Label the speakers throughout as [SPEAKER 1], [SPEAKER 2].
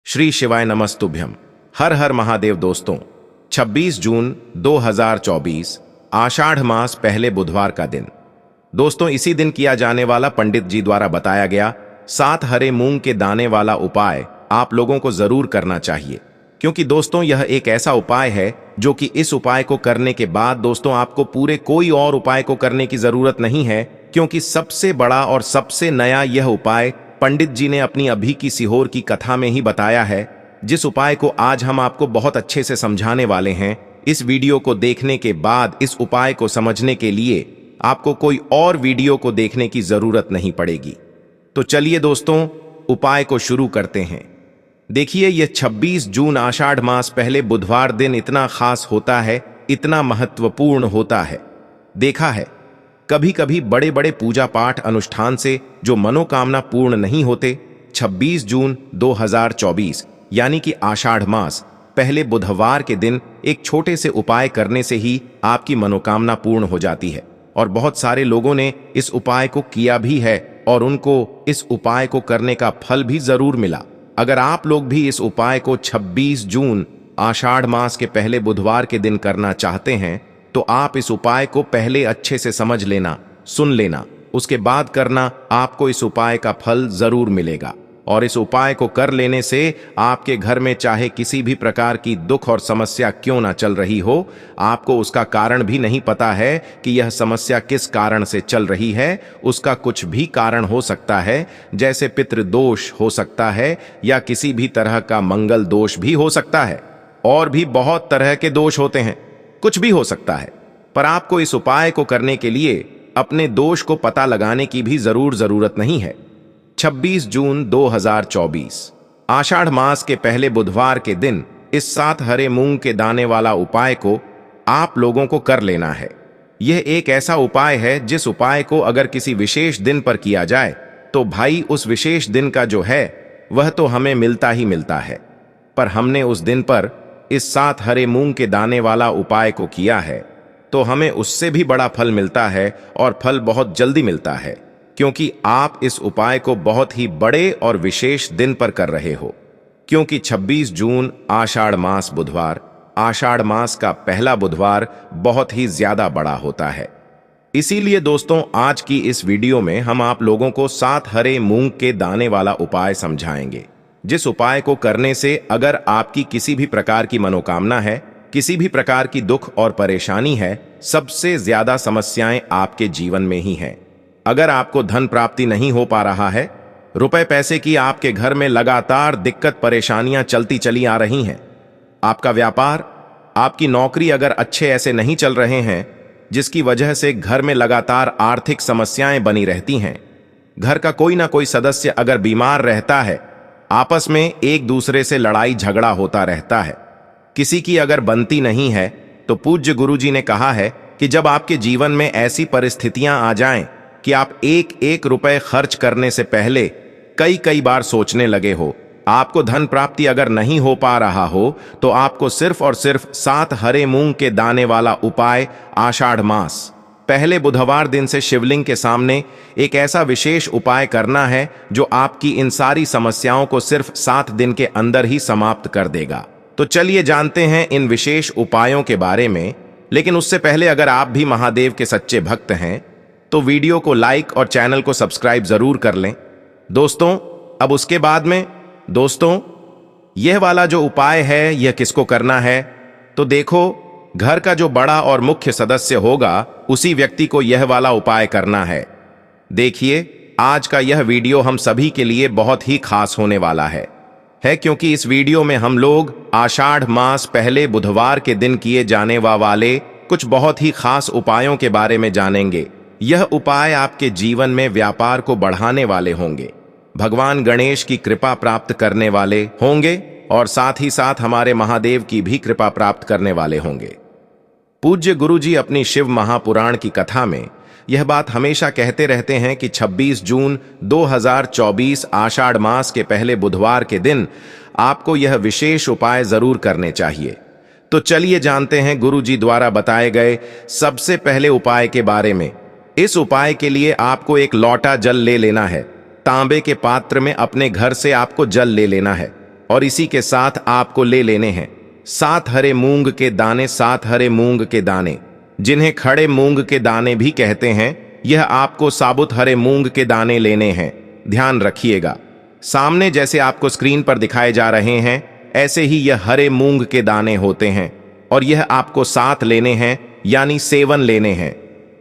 [SPEAKER 1] श्री शिवाय नमस्तुभ्यम। हर हर महादेव। दोस्तों, 26 जून 2024 आषाढ़ मास पहले बुधवार का दिन। दोस्तों, इसी दिन किया जाने वाला पंडित जी द्वारा बताया गया 7 हरे मूंग के दाने वाला उपाय आप लोगों को जरूर करना चाहिए, क्योंकि दोस्तों यह एक ऐसा उपाय है जो कि इस उपाय को करने के बाद दोस्तों आपको पूरे कोई और उपाय को करने की जरूरत नहीं है, क्योंकि सबसे बड़ा और सबसे नया यह उपाय पंडित जी ने अपनी अभी की सीहोर की कथा में ही बताया है, जिस उपाय को आज हम आपको बहुत अच्छे से समझाने वाले हैं। इस वीडियो को देखने के बाद इस उपाय को समझने के लिए आपको कोई और वीडियो को देखने की जरूरत नहीं पड़ेगी। तो चलिए दोस्तों, उपाय को शुरू करते हैं। देखिए, यह 26 जून आषाढ़ मास पहले बुधवार दिन इतना खास होता है, इतना महत्वपूर्ण होता है। देखा है, कभी कभी बड़े बड़े पूजा पाठ अनुष्ठान से जो मनोकामना पूर्ण नहीं होते, 26 जून 2024 यानी कि आषाढ़ मास पहले बुधवार के दिन एक छोटे से उपाय करने से ही आपकी मनोकामना पूर्ण हो जाती है। और बहुत सारे लोगों ने इस उपाय को किया भी है और उनको इस उपाय को करने का फल भी जरूर मिला। अगर आप लोग भी इस उपाय को 26 जून आषाढ़ मास के पहले बुधवार के दिन करना चाहते हैं, तो आप इस उपाय को पहले अच्छे से समझ लेना, सुन लेना, उसके बाद करना। आपको इस उपाय का फल जरूर मिलेगा। और इस उपाय को कर लेने से आपके घर में चाहे किसी भी प्रकार की दुख और समस्या क्यों ना चल रही हो, आपको उसका कारण भी नहीं पता है कि यह समस्या किस कारण से चल रही है। उसका कुछ भी कारण हो सकता है, जैसे पितृदोष हो सकता है या किसी भी तरह का मंगल दोष भी हो सकता है, और भी बहुत तरह के दोष होते हैं, कुछ भी हो सकता है। पर आपको इस उपाय को करने के लिए अपने दोष को पता लगाने की भी जरूरत नहीं है। 26 जून 2024 आषाढ़ मास के पहले बुधवार के दिन इस 7 हरे मूंग के दाने वाला उपाय को आप लोगों को कर लेना है। यह एक ऐसा उपाय है जिस उपाय को अगर किसी विशेष दिन पर किया जाए तो भाई उस विशेष दिन का जो है वह तो हमें मिलता ही मिलता है। पर हमने उस दिन पर इस 7 हरे मूंग के दाने वाला उपाय को किया है तो हमें उससे भी बड़ा फल मिलता है, और फल बहुत जल्दी मिलता है, क्योंकि आप इस उपाय को बहुत ही बड़े और विशेष दिन पर कर रहे हो। क्योंकि 26 जून आषाढ़ मास बुधवार, आषाढ़ मास का पहला बुधवार बहुत ही ज्यादा बड़ा होता है। इसीलिए दोस्तों, आज की इस वीडियो में हम आप लोगों को 7 हरे मूंग के दाने वाला उपाय समझाएंगे, जिस उपाय को करने से अगर आपकी किसी भी प्रकार की मनोकामना है, किसी भी प्रकार की दुख और परेशानी है, सबसे ज्यादा समस्याएं आपके जीवन में ही हैं। अगर आपको धन प्राप्ति नहीं हो पा रहा है, रुपए पैसे की आपके घर में लगातार दिक्कत परेशानियां चलती चली आ रही हैं, आपका व्यापार, आपकी नौकरी अगर अच्छे ऐसे नहीं चल रहे हैं, जिसकी वजह से घर में लगातार आर्थिक समस्याएं बनी रहती हैं, घर का कोई ना कोई सदस्य अगर बीमार रहता है, आपस में एक दूसरे से लड़ाई झगड़ा होता रहता है, किसी की अगर बनती नहीं है, तो पूज्य गुरुजी ने कहा है कि जब आपके जीवन में ऐसी परिस्थितियां आ जाएं कि आप एक एक रुपए खर्च करने से पहले कई बार सोचने लगे हो, आपको धन प्राप्ति अगर नहीं हो पा रहा हो, तो आपको सिर्फ और सिर्फ 7 हरे मूंग के दाने वाला उपाय आषाढ़ मास पहले बुधवार दिन से शिवलिंग के सामने एक ऐसा विशेष उपाय करना है जो आपकी इन सारी समस्याओं को सिर्फ 7 दिन के अंदर ही समाप्त कर देगा। तो चलिए जानते हैं इन विशेष उपायों के बारे में। लेकिन उससे पहले अगर आप भी महादेव के सच्चे भक्त हैं तो वीडियो को लाइक और चैनल को सब्सक्राइब जरूर कर लें। दोस्तों, अब उसके बाद में दोस्तों यह वाला जो उपाय है यह किसको करना है, तो देखो, घर का जो बड़ा और मुख्य सदस्य होगा उसी व्यक्ति को यह वाला उपाय करना है। देखिए, आज का यह वीडियो हम सभी के लिए बहुत ही खास होने वाला है, क्योंकि इस वीडियो में हम लोग आषाढ़ मास पहले बुधवार के दिन किए जाने वाले कुछ बहुत ही खास उपायों के बारे में जानेंगे। यह उपाय आपके जीवन में व्यापार को बढ़ाने वाले होंगे, भगवान गणेश की कृपा प्राप्त करने वाले होंगे, और साथ ही साथ हमारे महादेव की भी कृपा प्राप्त करने वाले होंगे। पूज्य गुरुजी अपनी शिव महापुराण की कथा में यह बात हमेशा कहते रहते हैं कि 26 जून 2024 आषाढ़ मास के पहले बुधवार के दिन आपको यह विशेष उपाय जरूर करने चाहिए। तो चलिए जानते हैं गुरुजी द्वारा बताए गए सबसे पहले उपाय के बारे में। इस उपाय के लिए आपको एक लोटा जल ले लेना है। तांबे के पात्र में अपने घर से आपको जल ले लेना है। और इसी के साथ आपको ले लेने हैं 7 हरे मूंग के दाने। 7 हरे मूंग के दाने, जिन्हें खड़े मूंग के दाने भी कहते हैं, यह आपको साबुत हरे मूंग के दाने लेने हैं। ध्यान रखिएगा, सामने जैसे आपको स्क्रीन पर दिखाए जा रहे हैं ऐसे ही यह हरे मूंग के दाने होते हैं और यह आपको 7 लेने हैं, यानी 7 लेने हैं।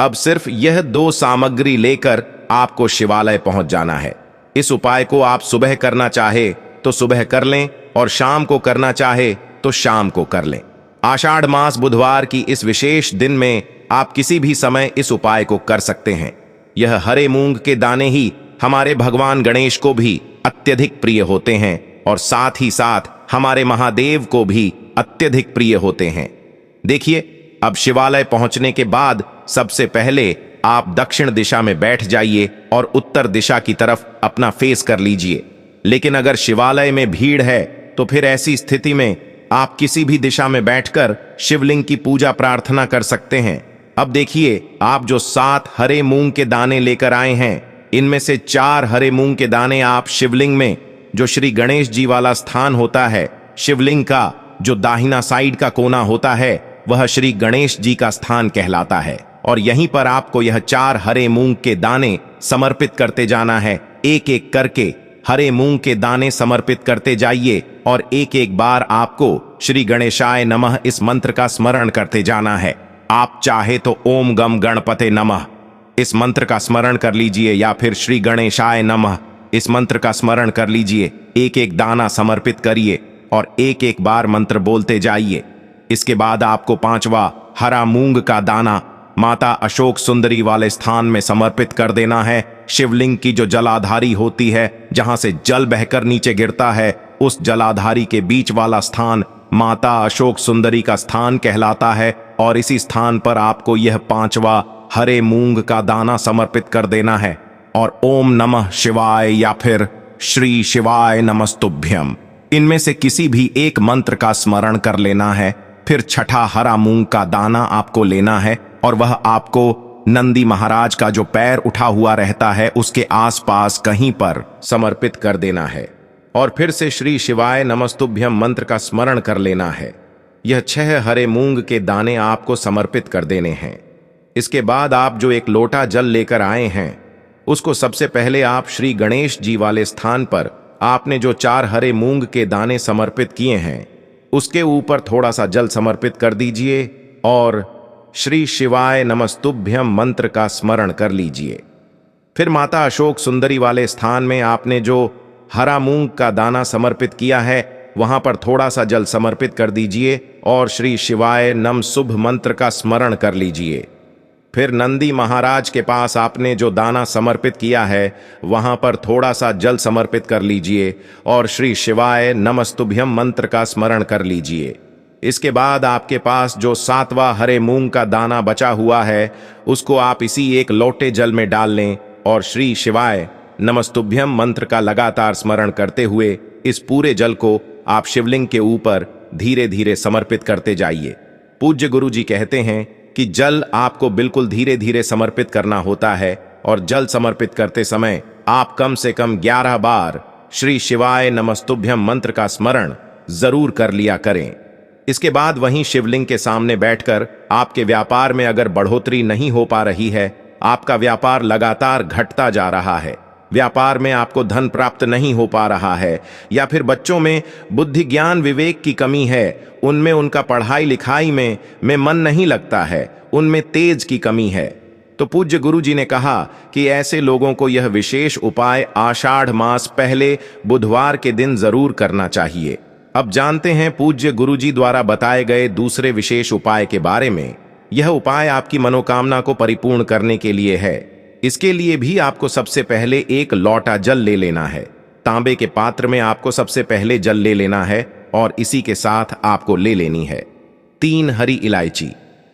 [SPEAKER 1] अब सिर्फ यह 2 सामग्री लेकर आपको शिवालय पहुंच जाना है। इस उपाय को आप सुबह करना चाहे तो सुबह कर लें और शाम को करना चाहे तो शाम को कर लें। आषाढ़ मास बुधवार की इस विशेष दिन में आप किसी भी समय इस उपाय को कर सकते हैं। यह हरे मूंग के दाने ही हमारे भगवान गणेश को भी अत्यधिक प्रिय होते हैं और साथ ही साथ हमारे महादेव को भी अत्यधिक प्रिय होते हैं। देखिए, अब शिवालय पहुंचने के बाद सबसे पहले आप दक्षिण दिशा में बैठ जाइए और उत्तर दिशा की तरफ अपना फेस कर लीजिए। लेकिन अगर शिवालय में भीड़ है तो फिर ऐसी स्थिति में आप किसी भी दिशा में बैठकर शिवलिंग की पूजा प्रार्थना कर सकते हैं। अब देखिए, आप जो 7 हरे मूंग के दाने लेकर आए हैं, इनमें से 4 हरे मूंग के दाने आप शिवलिंग में, जो श्री गणेश जी वाला स्थान होता है, शिवलिंग का जो दाहिना साइड का कोना होता है, वह श्री गणेश जी का स्थान कहलाता है। और यहीं पर आपको यह 4 हरे मूंग के दाने समर्पित करते जाना है। एक एक करके हरे मूंग के दाने समर्पित करते जाइए और एक एक बार आपको श्री गणेशाय नमः इस मंत्र का स्मरण करते जाना है। आप चाहे तो ओम गम गणपते नमः इस मंत्र का स्मरण कर लीजिए या फिर श्री गणेशाय नमः इस मंत्र का स्मरण कर लीजिए। एक एक दाना समर्पित करिए और एक एक बार मंत्र बोलते जाइए। इसके बाद आपको 5वां हरा मूंग का दाना माता अशोक सुंदरी वाले स्थान में समर्पित कर देना है। शिवलिंग की जो जलाधारी होती है, जहां से जल बहकर नीचे गिरता है, उस जलाधारी के बीच वाला स्थान माता अशोक सुंदरी का स्थान कहलाता है और इसी स्थान पर आपको यह 5वां हरे मूंग का दाना समर्पित कर देना है और ओम नमः शिवाय या फिर श्री शिवाय नमस्तुभ्यम, इनमें से किसी भी एक मंत्र का स्मरण कर लेना है। फिर 6ठा हरा मूंग का दाना आपको लेना है और वह आपको नंदी महाराज का जो पैर उठा हुआ रहता है उसके आसपास कहीं पर समर्पित कर देना है और फिर से श्री शिवाय नमस्तुभ्यम मंत्र का स्मरण कर लेना है। यह 6 हरे मूंग के दाने आपको समर्पित कर देने हैं। इसके बाद आप जो एक लोटा जल लेकर आए हैं, उसको सबसे पहले आप श्री गणेश जी वाले स्थान पर आपने जो 4 हरे मूंग के दाने समर्पित किए हैं, उसके ऊपर थोड़ा सा जल समर्पित कर दीजिए और श्री शिवाय नमस्तुभ्यम मंत्र का स्मरण कर लीजिए। फिर माता अशोक सुंदरी वाले स्थान में आपने जो हरा मूंग का दाना समर्पित किया है, वहां पर थोड़ा सा जल समर्पित कर दीजिए और श्री शिवाय नम शुभ मंत्र का स्मरण कर लीजिए। फिर नंदी महाराज के पास आपने जो दाना समर्पित किया है, वहां पर थोड़ा सा जल समर्पित कर लीजिए और श्री शिवाय नमस्तुभ्यम मंत्र का स्मरण कर लीजिए। इसके बाद आपके पास जो 7वां हरे मूंग का दाना बचा हुआ है, उसको आप इसी एक लोटे जल में डाल लें और श्री शिवाय नमस्तुभ्यम मंत्र का लगातार स्मरण करते हुए इस पूरे जल को आप शिवलिंग के ऊपर धीरे धीरे समर्पित करते जाइए। पूज्य गुरु जी कहते हैं कि जल आपको बिल्कुल धीरे धीरे समर्पित करना होता है और जल समर्पित करते समय आप कम से कम 11 बार श्री शिवाय नमस्तुभ्यम मंत्र का स्मरण जरूर कर लिया करें। इसके बाद वहीं शिवलिंग के सामने बैठकर आपके व्यापार में अगर बढ़ोतरी नहीं हो पा रही है, आपका व्यापार लगातार घटता जा रहा है, व्यापार में आपको धन प्राप्त नहीं हो पा रहा है, या फिर बच्चों में बुद्धि ज्ञान विवेक की कमी है, उनमें उनका पढ़ाई लिखाई में मन नहीं लगता है, उनमें तेज की कमी है, तो पूज्य गुरु जी ने कहा कि ऐसे लोगों को यह विशेष उपाय आषाढ़ मास पहले बुधवार के दिन जरूर करना चाहिए। अब जानते हैं पूज्य गुरु जी द्वारा बताए गए दूसरे विशेष उपाय के बारे में। यह उपाय आपकी मनोकामना को परिपूर्ण करने के लिए है। इसके लिए भी आपको सबसे पहले एक लोटा जल ले लेना है। तांबे के पात्र में आपको सबसे पहले जल ले लेना है और इसी के साथ आपको ले लेनी है 3 हरी इलायची।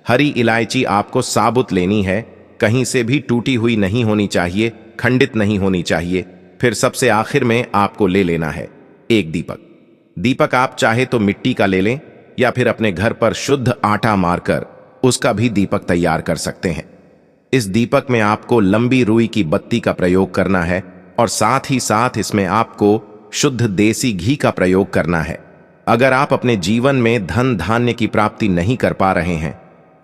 [SPEAKER 1] हरी इलायची आपको साबुत लेनी है, कहीं से भी टूटी हुई नहीं होनी चाहिए, खंडित नहीं होनी चाहिए। फिर सबसे आखिर में आपको ले लेना है एक दीपक। दीपक आप चाहे तो मिट्टी का ले लें या फिर अपने घर पर शुद्ध आटा मारकर उसका भी दीपक तैयार कर सकते हैं। इस दीपक में आपको लंबी रुई की बत्ती का प्रयोग करना है और साथ ही साथ इसमें आपको शुद्ध देसी घी का प्रयोग करना है। अगर आप अपने जीवन में धन धान्य की प्राप्ति नहीं कर पा रहे हैं,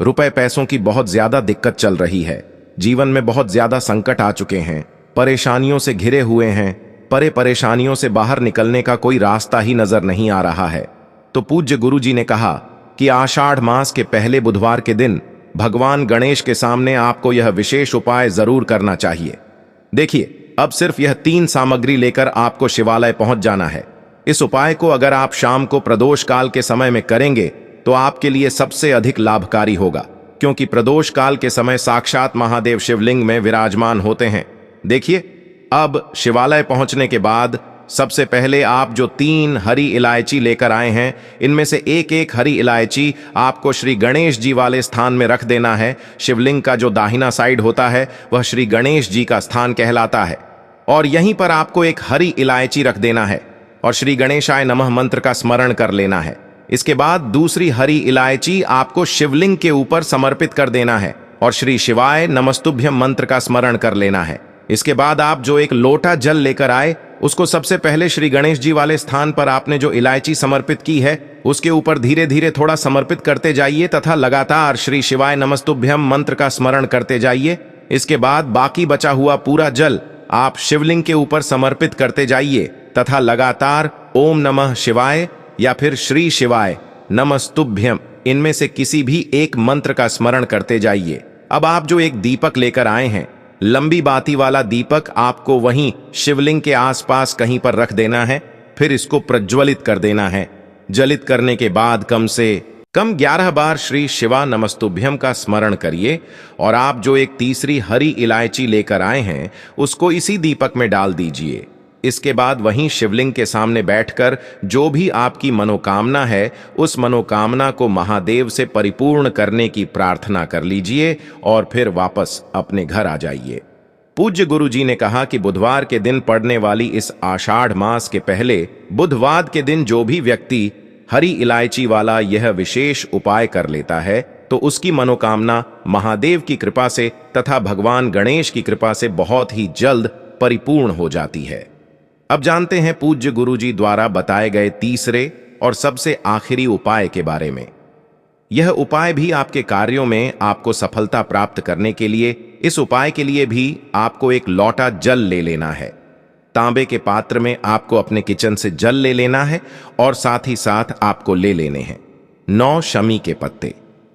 [SPEAKER 1] रुपए पैसों की बहुत ज्यादा दिक्कत चल रही है, जीवन में बहुत ज्यादा संकट आ चुके हैं, परेशानियों से घिरे हुए हैं, परेशानियों से बाहर निकलने का कोई रास्ता ही नजर नहीं आ रहा है, तो पूज्य गुरु जी ने कहा कि आषाढ़ मास के पहले बुधवार के दिन भगवान गणेश के सामने आपको यह विशेष उपाय जरूर करना चाहिए। देखिए, अब सिर्फ यह 3 सामग्री लेकर आपको शिवालय पहुंच जाना है। इस उपाय को अगर आप शाम को प्रदोष काल के समय में करेंगे तो आपके लिए सबसे अधिक लाभकारी होगा, क्योंकि प्रदोष काल के समय साक्षात महादेव शिवलिंग में विराजमान होते हैं। देखिए, अब शिवालय पहुंचने के बाद सबसे पहले आप जो 3 हरी इलायची लेकर आए हैं, इनमें से एक हरी इलायची आपको श्री गणेश जी वाले स्थान में रख देना है। शिवलिंग का जो दाहिना साइड होता है वह श्री गणेश जी का स्थान कहलाता है, और यहीं पर आपको एक हरी इलायची रख देना है और श्री गणेशाय नमः मंत्र का स्मरण कर लेना है। इसके बाद दूसरी हरी इलायची आपको शिवलिंग के ऊपर समर्पित कर देना है और श्री शिवाय नमस्तुभ्यम मंत्र का स्मरण कर लेना है। इसके बाद आप जो एक लोटा जल लेकर आए, उसको सबसे पहले श्री गणेश जी वाले स्थान पर आपने जो इलायची समर्पित की है उसके ऊपर धीरे धीरे थोड़ा समर्पित करते जाइए तथा लगातार श्री शिवाय नमस्तुभ्यम मंत्र का स्मरण करते जाइए। इसके बाद बाकी बचा हुआ पूरा जल आप शिवलिंग के ऊपर समर्पित करते जाइए तथा लगातार ओम नमः शिवाय या फिर श्री शिवाय नमस्तुभ्यम, इनमें से किसी भी एक मंत्र का स्मरण करते जाइए। अब आप जो एक दीपक लेकर आए हैं, लंबी बाती वाला दीपक, आपको वहीं शिवलिंग के आसपास कहीं पर रख देना है। फिर इसको प्रज्वलित कर देना है। जलित करने के बाद कम से कम 11 बार श्री शिवा नमस्तुभ्यम का स्मरण करिए और आप जो एक तीसरी हरी इलायची लेकर आए हैं उसको इसी दीपक में डाल दीजिए। इसके बाद वहीं शिवलिंग के सामने बैठकर जो भी आपकी मनोकामना है उस मनोकामना को महादेव से परिपूर्ण करने की प्रार्थना कर लीजिए और फिर वापस अपने घर आ जाइए। पूज्य गुरु जी ने कहा कि बुधवार के दिन पड़ने वाली इस आषाढ़ मास के पहले बुधवार के दिन जो भी व्यक्ति हरी इलायची वाला यह विशेष उपाय कर लेता है तो उसकी मनोकामना महादेव की कृपा से तथा भगवान गणेश की कृपा से बहुत ही जल्द परिपूर्ण हो जाती है। अब जानते हैं पूज्य गुरु जी द्वारा बताए गए तीसरे और सबसे आखिरी उपाय के बारे में। यह उपाय भी आपके कार्यों में आपको सफलता प्राप्त करने के लिए, इस उपाय के लिए भी आपको एक लोटा जल ले लेना है। तांबे के पात्र में आपको अपने किचन से जल ले लेना है और साथ ही साथ आपको ले लेने हैं 9 शमी के पत्ते।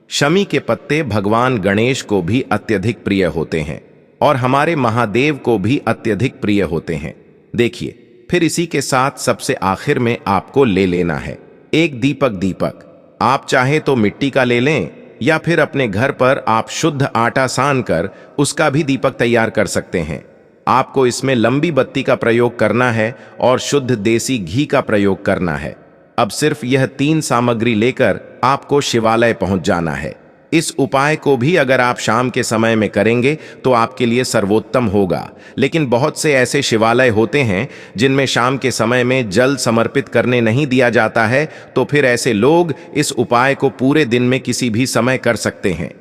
[SPEAKER 1] शमी के पत्ते भगवान गणेश को भी अत्यधिक प्रिय होते हैं और हमारे महादेव को भी अत्यधिक प्रिय होते हैं। देखिए, फिर इसी के साथ सबसे आखिर में आपको ले लेना है एक दीपक। आप चाहे तो मिट्टी का ले लें या फिर अपने घर पर आप शुद्ध आटा सान कर उसका भी दीपक तैयार कर सकते हैं। आपको इसमें लंबी बत्ती का प्रयोग करना है और शुद्ध देसी घी का प्रयोग करना है। अब सिर्फ यह 3 सामग्री लेकर आपको शिवालय पहुंच जाना है। इस उपाय को भी अगर आप शाम के समय में करेंगे तो आपके लिए सर्वोत्तम होगा, लेकिन बहुत से ऐसे शिवालय होते हैं जिनमें शाम के समय में जल समर्पित करने नहीं दिया जाता है, तो फिर ऐसे लोग इस उपाय को पूरे दिन में किसी भी समय कर सकते हैं।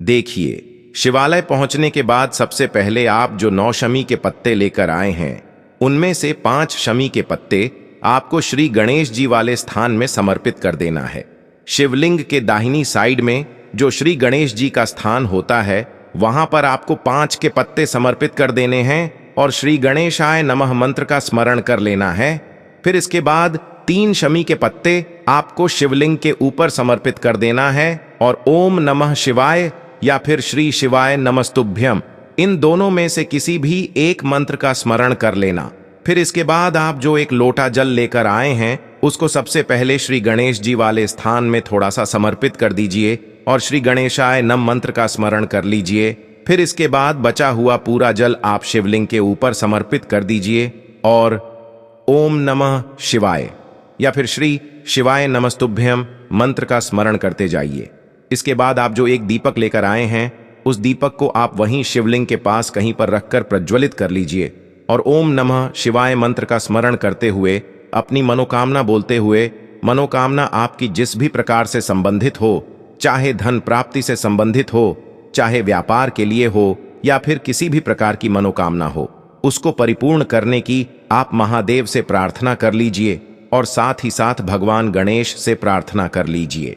[SPEAKER 1] देखिए, शिवालय पहुंचने के बाद सबसे पहले आप जो 9 शमी के पत्ते लेकर आए हैं उनमें से 5 शमी के पत्ते आपको श्री गणेश जी वाले स्थान में समर्पित कर देना है। शिवलिंग के दाहिनी साइड में जो श्री गणेश जी का स्थान होता है वहां पर आपको 5 के पत्ते समर्पित कर देने हैं और श्री गणेशाय नमः मंत्र का स्मरण कर लेना है। फिर इसके बाद 3 शमी के पत्ते आपको शिवलिंग के ऊपर समर्पित कर देना है और ओम नमः शिवाय या फिर श्री शिवाय नमस्तुभ्यम, इन दोनों में से किसी भी एक मंत्र का स्मरण कर लेना। फिर इसके बाद आप जो एक लोटा जल लेकर आए हैं उसको सबसे पहले श्री गणेश जी वाले स्थान में थोड़ा सा समर्पित कर दीजिए और श्री गणेशाय नम मंत्र का स्मरण कर लीजिए। फिर इसके बाद बचा हुआ पूरा जल आप शिवलिंग के ऊपर समर्पित कर दीजिए और ओम नमः शिवाय या फिर श्री शिवाय नमस्तुभ्यम मंत्र का स्मरण करते जाइए। इसके बाद आप जो एक दीपक लेकर आए हैं उस दीपक को आप वहीं शिवलिंग के पास कहीं पर रखकर प्रज्वलित कर लीजिए और ओम नमः शिवाय मंत्र का स्मरण करते हुए अपनी मनोकामना बोलते हुए, मनोकामना आपकी जिस भी प्रकार से संबंधित हो, चाहे धन प्राप्ति से संबंधित हो, चाहे व्यापार के लिए हो या फिर किसी भी प्रकार की मनोकामना हो, उसको परिपूर्ण करने की आप महादेव से प्रार्थना कर लीजिए और साथ ही साथ भगवान गणेश से प्रार्थना कर लीजिए।